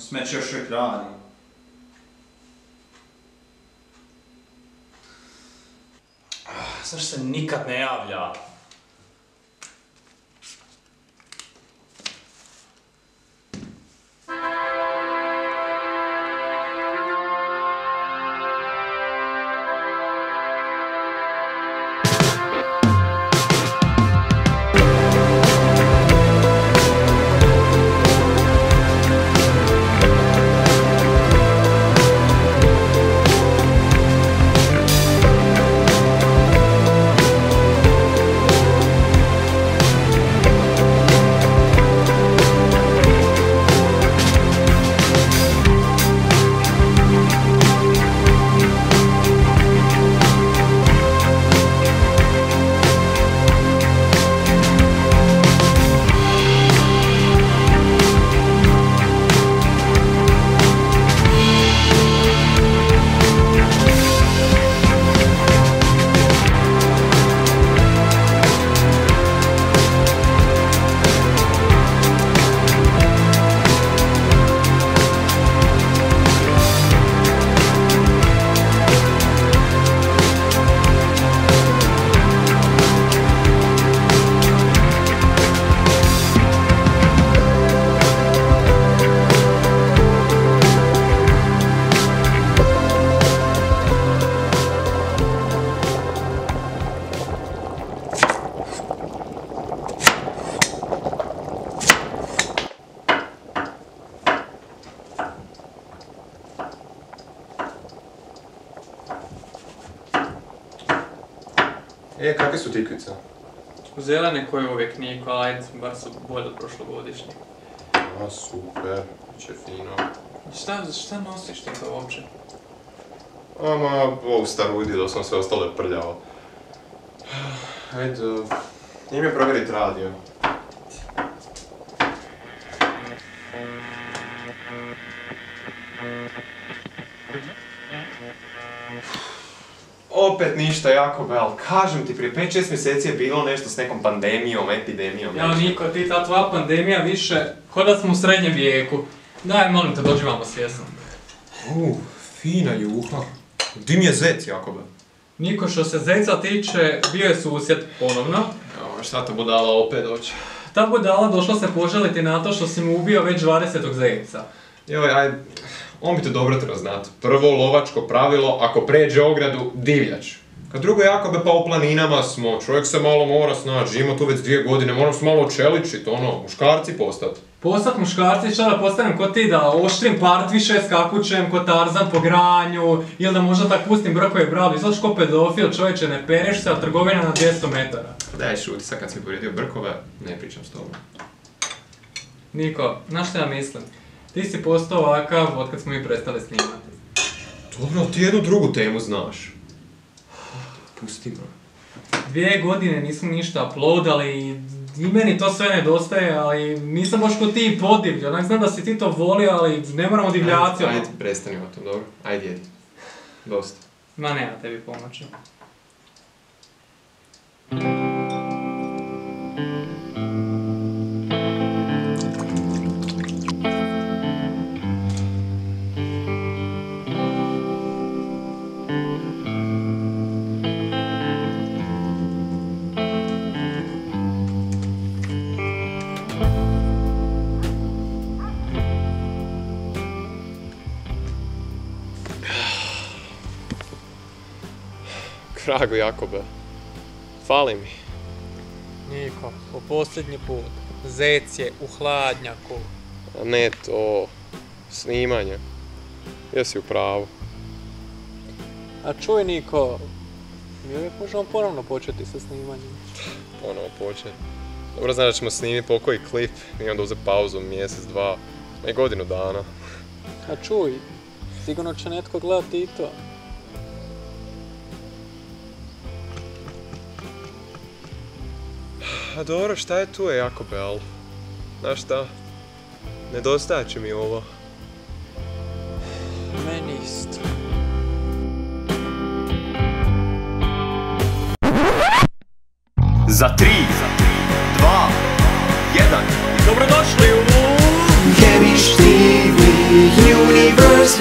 Smeće još uvijek radi. Zašto se nikad ne javlja? Kakve su tikvice? Zelene koje uvijek niko, ajde, bar su bolje od prošlogodišnje. A, super, će fino. Šta nosiš ti to uopće? Ovu staru idilo sam, sve ostalo je prljavo. Ajde, nije mi provjerit radio. Opet ništa, Jakobe, ali kažem ti, prije 5-6 mjeseci je bilo nešto s nekom pandemijom, epidemijom. Ja, Niko, ti ta tvoja pandemija više, ko da smo u srednjem vijeku. Daj, molim te, dođi vamo svjesno. Fina juha. Di mi je zec, Jakobe? Niko, što se zeca tiče, bio je susjed ponovno. Šta ta budala opet doći? Ta budala došla se požaliti na to što si mu ubio već 20. zeca. Joj, ajde, on bi to dobro trebao znati. Prvo lovačko pravilo, ako pređe ogradu, divljač. Kad drugo, Jakobe, pa u planinama smo, čovjek se malo mora snaći, živimo tu već 2 godine, moram se malo očeličit, muškarci postati. Postat muškarci, što da postanem ko ti, da oštrim partviše, skakućem ko Tarzan po granju, ili da možda tak pustim brkove bravu, izlaš ko pedofil, čovječe, ne pereš se, a trgovina na 200 metara. Daj šuti, sad kad si mi povrijedio brkove, ne pričam s tobom. Niko, znaš što ja mislim? Ti si postao ovakav od kad smo mi prestali snimati. Dobro, ti jednu drugu temu znaš. Pusti me. 2 godine nismo ništa uploadali i meni to sve nedostaje, ali nisam baš ko ti podivlja. Onak znam da si ti to volio, ali ne moramo divljati. Ajde, prestani o tom, dobro? Ajde, jedi. Dosta. Ma nema tebi pomoći. Drago Jakobe, fali mi. Niko, po posljednji put. Zec je u hladnjaku. A ne to, snimanje. Jesi u pravu. A čuj Niko, mi uvijek možemo ponovno početi sa snimanjem. Ponovo početi. Dobro znaš da ćemo snimiti pokoji klip i onda uzeti pauzu mjesec, 2, i godinu dana. A čuj, sigurno će netko gledati i to. A dobro, šta je tu Jakobe, ali... Znaš šta? Nedostajat će mi ovo. Meni isto. Za 3, 2, 1. Dobrodošli u... Heviš TV. Universe.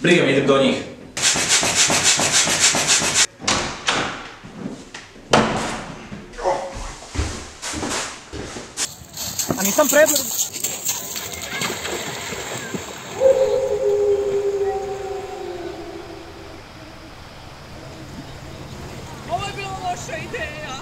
Briga me, idem do njih. A nisam predlog. Ovo je bila loša ideja.